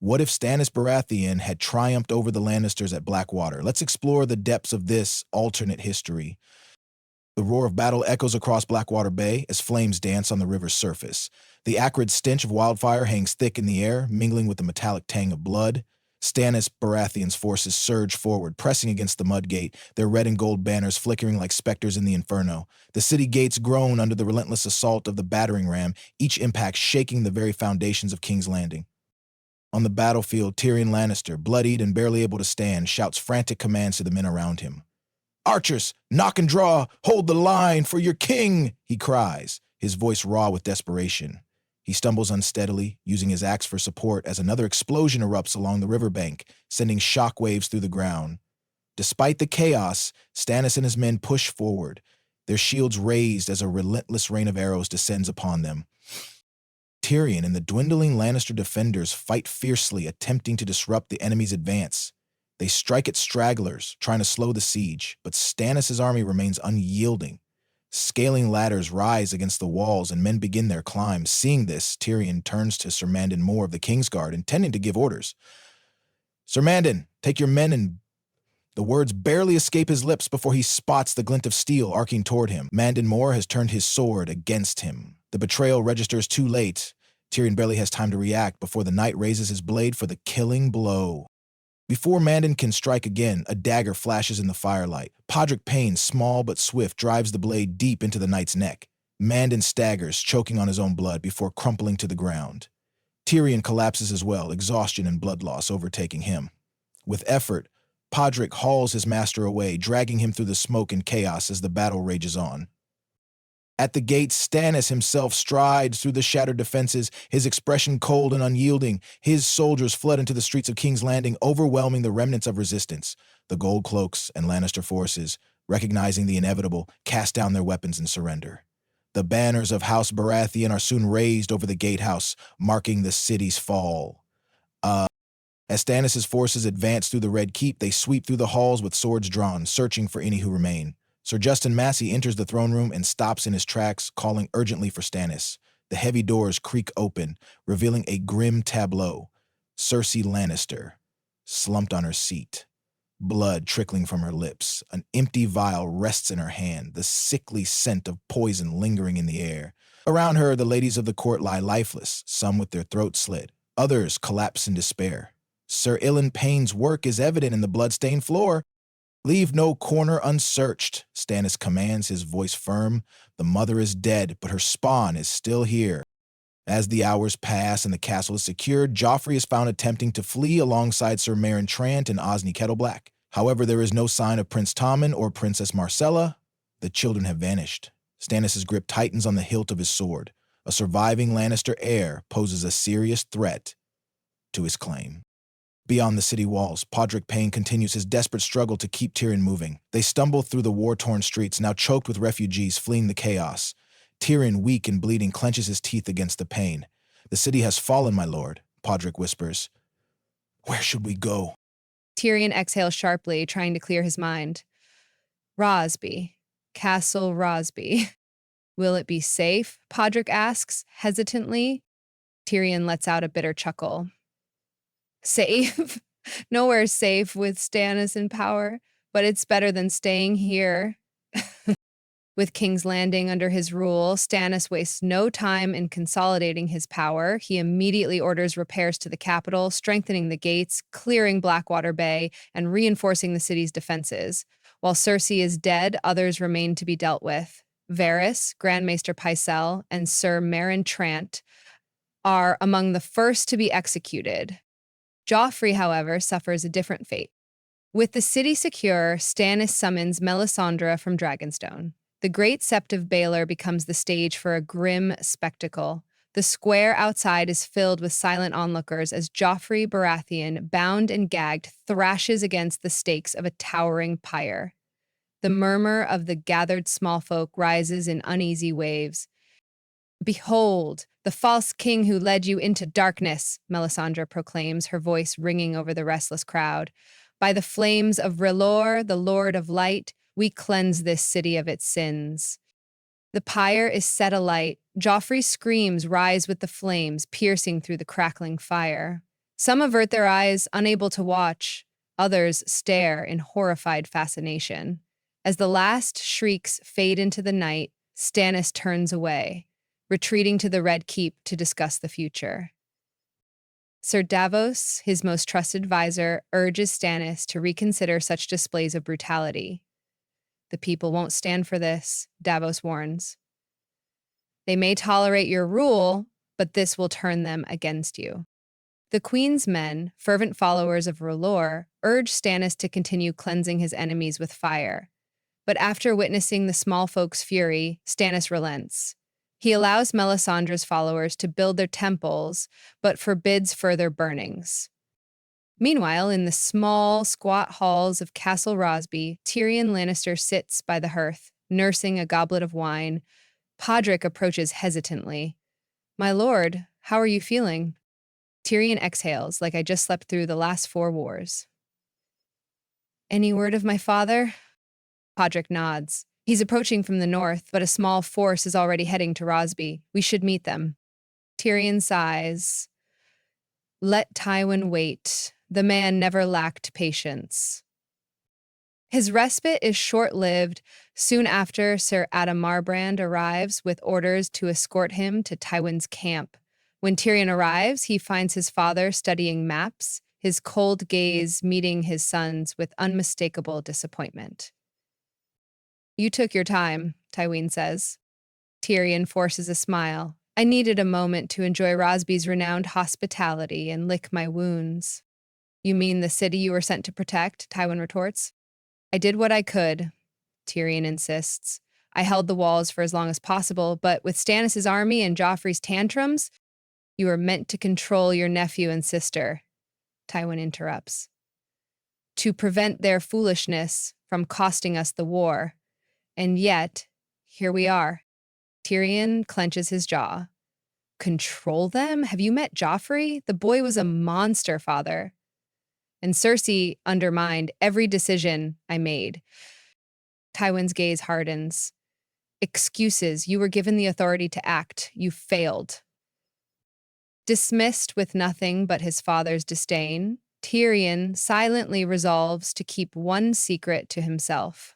What if Stannis Baratheon had triumphed over the Lannisters at Blackwater? Let's explore the depths of this alternate history. The roar of battle echoes across Blackwater Bay as flames dance on the river's surface. The acrid stench of wildfire hangs thick in the air, mingling with the metallic tang of blood. Stannis Baratheon's forces surge forward, pressing against the mudgate, their red and gold banners flickering like specters in the inferno. The city gates groan under the relentless assault of the battering ram, each impact shaking the very foundations of King's Landing. On the battlefield, Tyrion Lannister, bloodied and barely able to stand, shouts frantic commands to the men around him. "Archers, knock and draw, hold the line for your king," he cries, his voice raw with desperation. He stumbles unsteadily, using his axe for support as another explosion erupts along the riverbank, sending shockwaves through the ground. Despite the chaos, Stannis and his men push forward, their shields raised as a relentless rain of arrows descends upon them. Tyrion and the dwindling Lannister defenders fight fiercely, attempting to disrupt the enemy's advance. They strike at stragglers, trying to slow the siege, but Stannis' army remains unyielding. Scaling ladders rise against the walls and men begin their climb. Seeing this, Tyrion turns to Sir Mandon Moore of the Kingsguard, intending to give orders. "Sir Mandon, take your men and..." The words barely escape his lips before he spots the glint of steel arcing toward him. Mandon Moore has turned his sword against him. The betrayal registers too late. Tyrion barely has time to react before the knight raises his blade for the killing blow. Before Mandon can strike again, a dagger flashes in the firelight. Podrick Payne, small but swift, drives the blade deep into the knight's neck. Mandon staggers, choking on his own blood before crumpling to the ground. Tyrion collapses as well, exhaustion and blood loss overtaking him. With effort, Podrick hauls his master away, dragging him through the smoke and chaos as the battle rages on. At the gates, Stannis himself strides through the shattered defenses, his expression cold and unyielding. His soldiers flood into the streets of King's Landing, overwhelming the remnants of resistance. The Gold Cloaks and Lannister forces, recognizing the inevitable, cast down their weapons and surrender. The banners of House Baratheon are soon raised over the gatehouse, marking the city's fall. As Stannis' forces advance through the Red Keep, they sweep through the halls with swords drawn, searching for any who remain. Sir Justin Massey enters the throne room and stops in his tracks, calling urgently for Stannis. The heavy doors creak open, revealing a grim tableau. Cersei Lannister, slumped on her seat, blood trickling from her lips. An empty vial rests in her hand, the sickly scent of poison lingering in the air. Around her, the ladies of the court lie lifeless, some with their throats slit. Others collapse in despair. Sir Ilyn Payne's work is evident in the blood-stained floor. "Leave no corner unsearched," Stannis commands, his voice firm. The mother is dead, but her spawn is still here. As the hours pass and the castle is secured, Joffrey is found attempting to flee alongside Sir Meryn Trant and Osney Kettleblack. However, there is no sign of Prince Tommen or Princess Marcella. The children have vanished. Stannis' grip tightens on the hilt of his sword. A surviving Lannister heir poses a serious threat to his claim. Beyond the city walls, Podrick Payne continues his desperate struggle to keep Tyrion moving. They stumble through the war-torn streets, now choked with refugees fleeing the chaos. Tyrion, weak and bleeding, clenches his teeth against the pain. "The city has fallen, my lord," Podrick whispers. "Where should we go?" Tyrion exhales sharply, trying to clear his mind. "Rosby. Castle Rosby." "Will it be safe?" Podrick asks, hesitantly. Tyrion lets out a bitter chuckle. "Safe? Nowhere's safe with Stannis in power, but it's better than staying here." With King's Landing under his rule, Stannis wastes no time in consolidating his power. He immediately orders repairs to the capital, strengthening the gates, clearing Blackwater Bay, and reinforcing the city's defenses. While Cersei is dead, others remain to be dealt with. Varys, Grand Maester Pycelle, and Sir Meryn Trant are among the first to be executed. Joffrey, however, suffers a different fate. With the city secure, Stannis summons Melisandre from Dragonstone. The great Sept of Baelor becomes the stage for a grim spectacle. The square outside is filled with silent onlookers as Joffrey Baratheon, bound and gagged, thrashes against the stakes of a towering pyre. The murmur of the gathered small folk rises in uneasy waves. "Behold, the false king who led you into darkness," Melisandre proclaims, her voice ringing over the restless crowd. "By the flames of R'hllor, the Lord of Light, we cleanse this city of its sins." The pyre is set alight. Joffrey's screams rise with the flames, piercing through the crackling fire. Some avert their eyes, unable to watch. Others stare in horrified fascination. As the last shrieks fade into the night, Stannis turns away, retreating to the Red Keep to discuss the future. Sir Davos, his most trusted advisor, urges Stannis to reconsider such displays of brutality. The people won't stand for this, Davos warns. They may tolerate your rule, but this will turn them against you. The Queen's men, fervent followers of R'hllor, urge Stannis to continue cleansing his enemies with fire. But after witnessing the small folk's fury, Stannis relents. He allows Melisandre's followers to build their temples, but forbids further burnings. Meanwhile, in the small, squat halls of Castle Rosby, Tyrion Lannister sits by the hearth, nursing a goblet of wine. Podrick approaches hesitantly. "My lord, how are you feeling?" Tyrion exhales, like I just slept through the last 4 wars. "Any word of my father?" Podrick nods. "He's approaching from the north, but a small force is already heading to Rosby. We should meet them." Tyrion sighs. Let Tywin wait. The man never lacked patience. His respite is short-lived. Soon after, Sir Adam Marbrand arrives with orders to escort him to Tywin's camp. When Tyrion arrives, he finds his father studying maps, his cold gaze meeting his son's with unmistakable disappointment. "You took your time," Tywin says. Tyrion forces a smile. "I needed a moment to enjoy Rosby's renowned hospitality and lick my wounds." "You mean the city you were sent to protect?" Tywin retorts. "I did what I could," Tyrion insists. "I held the walls for as long as possible, but with Stannis' army and Joffrey's tantrums, you were meant to control your nephew and sister," Tywin interrupts. "To prevent their foolishness from costing us the war. And yet, here we are." Tyrion clenches his jaw. "Control them? Have you met Joffrey? The boy was a monster, father. And Cersei undermined every decision I made." Tywin's gaze hardens. "Excuses. You were given the authority to act. You failed." Dismissed with nothing but his father's disdain, Tyrion silently resolves to keep one secret to himself.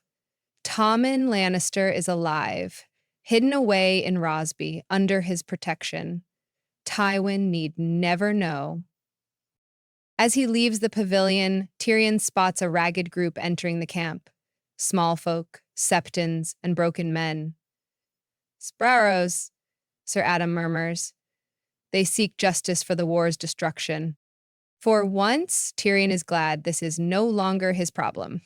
Tommen Lannister is alive, hidden away in Rosby under his protection. Tywin need never know. As he leaves the pavilion, Tyrion spots a ragged group entering the camp. Small folk, septons, and broken men. "Sparrows," Sir Adam murmurs. They seek justice for the war's destruction. For once, Tyrion is glad this is no longer his problem.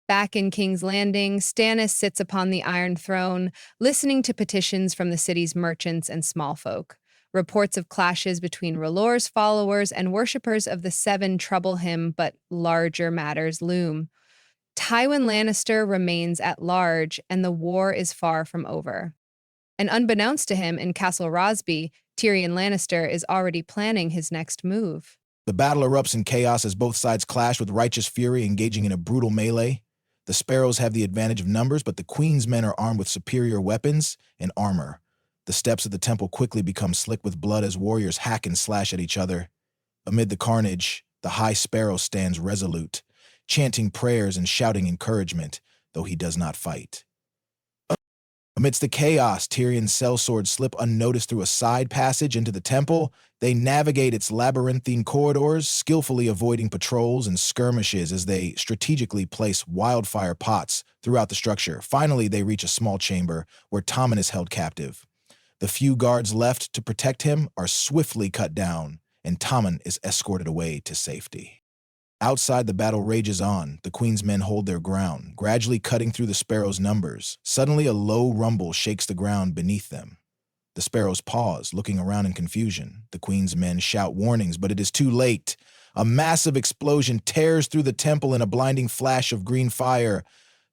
Back in King's Landing, Stannis sits upon the Iron Throne, listening to petitions from the city's merchants and small folk. Reports of clashes between R'hllor's followers and worshippers of the Seven trouble him, but larger matters loom. Tywin Lannister remains at large, and the war is far from over. And unbeknownst to him in Castle Rosby, Tyrion Lannister is already planning his next move. The battle erupts in chaos as both sides clash with righteous fury, engaging in a brutal melee. The Sparrows have the advantage of numbers, but the Queen's men are armed with superior weapons and armor. The steps of the temple quickly become slick with blood as warriors hack and slash at each other. Amid the carnage, the High Sparrow stands resolute, chanting prayers and shouting encouragement, though he does not fight. Amidst the chaos, Tyrion's sellswords slip unnoticed through a side passage into the temple. They navigate its labyrinthine corridors, skillfully avoiding patrols and skirmishes as they strategically place wildfire pots throughout the structure. Finally, they reach a small chamber where Tommen is held captive. The few guards left to protect him are swiftly cut down, and Tommen is escorted away to safety. Outside, the battle rages on. The Queen's men hold their ground, gradually cutting through the Sparrows' numbers. Suddenly, a low rumble shakes the ground beneath them. The Sparrows pause, looking around in confusion. The Queen's men shout warnings, but it is too late. A massive explosion tears through the temple in a blinding flash of green fire.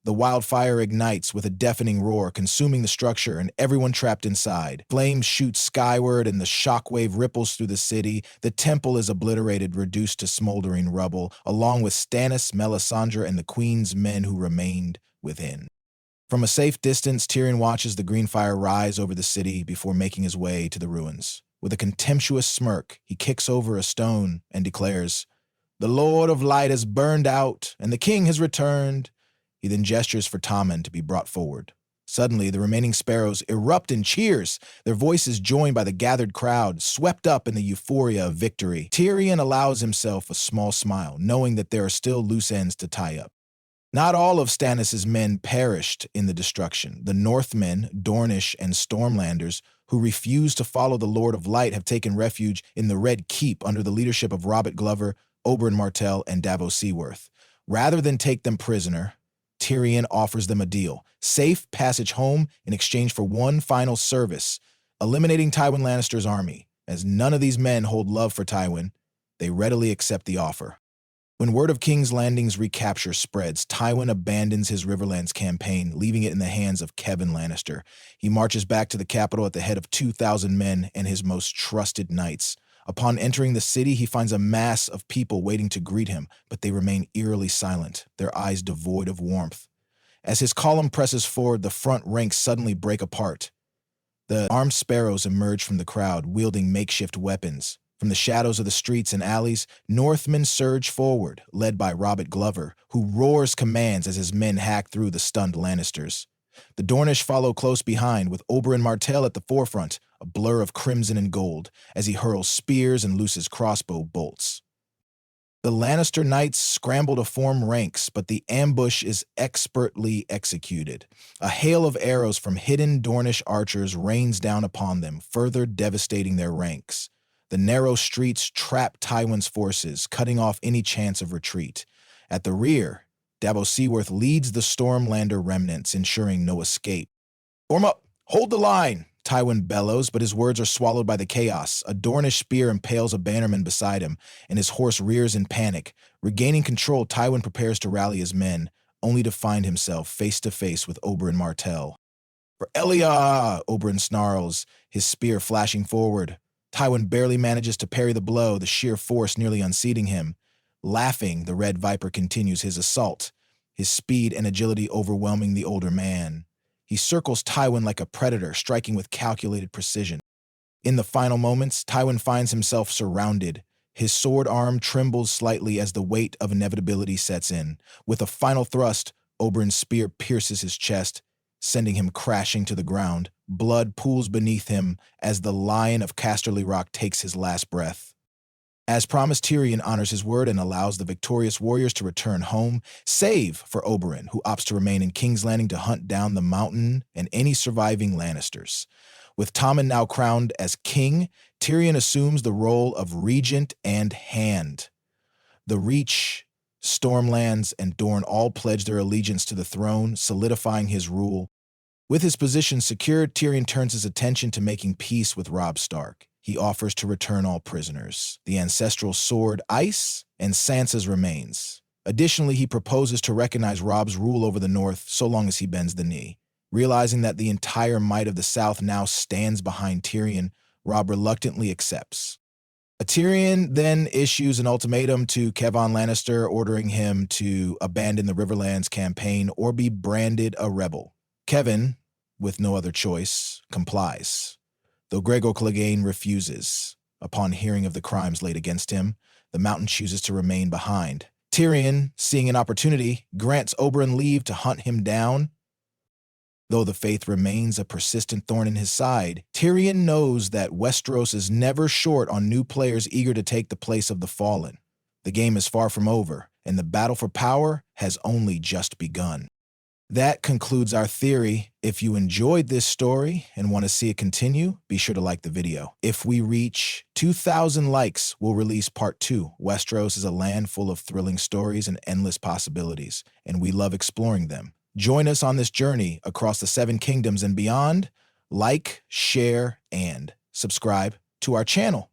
The wildfire ignites with a deafening roar, consuming the structure and everyone trapped inside. Flames shoot skyward and the shockwave ripples through the city. The temple is obliterated, reduced to smoldering rubble, along with Stannis, Melisandre, and the Queen's men who remained within. From a safe distance, Tyrion watches the green fire rise over the city before making his way to the ruins. With a contemptuous smirk, he kicks over a stone and declares, "The Lord of Light has burned out, and the king has returned." He then gestures for Tommen to be brought forward. Suddenly, the remaining sparrows erupt in cheers, their voices joined by the gathered crowd, swept up in the euphoria of victory. Tyrion allows himself a small smile, knowing that there are still loose ends to tie up. Not all of Stannis' men perished in the destruction. The Northmen, Dornish, and Stormlanders, who refused to follow the Lord of Light, have taken refuge in the Red Keep under the leadership of Robert Glover, Oberyn Martell, and Davos Seaworth. Rather than take them prisoner, Tyrion offers them a deal: safe passage home in exchange for one final service, eliminating Tywin Lannister's army. As none of these men hold love for Tywin, they readily accept the offer. When word of King's Landing's recapture spreads, Tywin abandons his Riverlands campaign, leaving it in the hands of Kevan Lannister. He marches back to the capital at the head of 2,000 men and his most trusted knights. Upon entering the city, he finds a mass of people waiting to greet him, but they remain eerily silent, their eyes devoid of warmth. As his column presses forward, the front ranks suddenly break apart. The armed sparrows emerge from the crowd, wielding makeshift weapons. From the shadows of the streets and alleys, Northmen surge forward, led by Robert Glover, who roars commands as his men hack through the stunned Lannisters. The Dornish follow close behind, with Oberyn Martell at the forefront, a blur of crimson and gold, as he hurls spears and looses crossbow bolts. The Lannister knights scramble to form ranks, but the ambush is expertly executed. A hail of arrows from hidden Dornish archers rains down upon them, further devastating their ranks. The narrow streets trap Tywin's forces, cutting off any chance of retreat. At the rear, Davos Seaworth leads the Stormlander remnants, ensuring no escape. "Form up! Hold the line!" Tywin bellows, but his words are swallowed by the chaos. A Dornish spear impales a bannerman beside him, and his horse rears in panic. Regaining control, Tywin prepares to rally his men, only to find himself face to face with Oberyn Martell. "For Elia!" Oberyn snarls, his spear flashing forward. Tywin barely manages to parry the blow, the sheer force nearly unseating him. Laughing, the Red Viper continues his assault, his speed and agility overwhelming the older man. He circles Tywin like a predator, striking with calculated precision. In the final moments, Tywin finds himself surrounded. His sword arm trembles slightly as the weight of inevitability sets in. With a final thrust, Oberyn's spear pierces his chest, sending him crashing to the ground. Blood pools beneath him as the Lion of Casterly Rock takes his last breath. As promised, Tyrion honors his word and allows the victorious warriors to return home, save for Oberyn, who opts to remain in King's Landing to hunt down the Mountain and any surviving Lannisters. With Tommen now crowned as king, Tyrion assumes the role of regent and hand. The Reach, Stormlands, and Dorne all pledge their allegiance to the throne, solidifying his rule. With his position secured, Tyrion turns his attention to making peace with Robb Stark. He offers to return all prisoners, the ancestral sword Ice, and Sansa's remains. Additionally, he proposes to recognize Robb's rule over the North so long as he bends the knee. Realizing that the entire might of the South now stands behind Tyrion, Robb reluctantly accepts. Tyrion then issues an ultimatum to Kevan Lannister, ordering him to abandon the Riverlands campaign or be branded a rebel. Kevan, with no other choice, complies, though Gregor Clegane refuses. Upon hearing of the crimes laid against him, the Mountain chooses to remain behind. Tyrion, seeing an opportunity, grants Oberyn leave to hunt him down. Though the faith remains a persistent thorn in his side, Tyrion knows that Westeros is never short on new players eager to take the place of the fallen. The game is far from over, and the battle for power has only just begun. That concludes our theory. If you enjoyed this story and want to see it continue, be sure to like the video. If we reach 2,000 likes, we'll release part 2. Westeros is a land full of thrilling stories and endless possibilities, and we love exploring them. Join us on this journey across the 7 kingdoms and beyond. Like, share, and subscribe to our channel.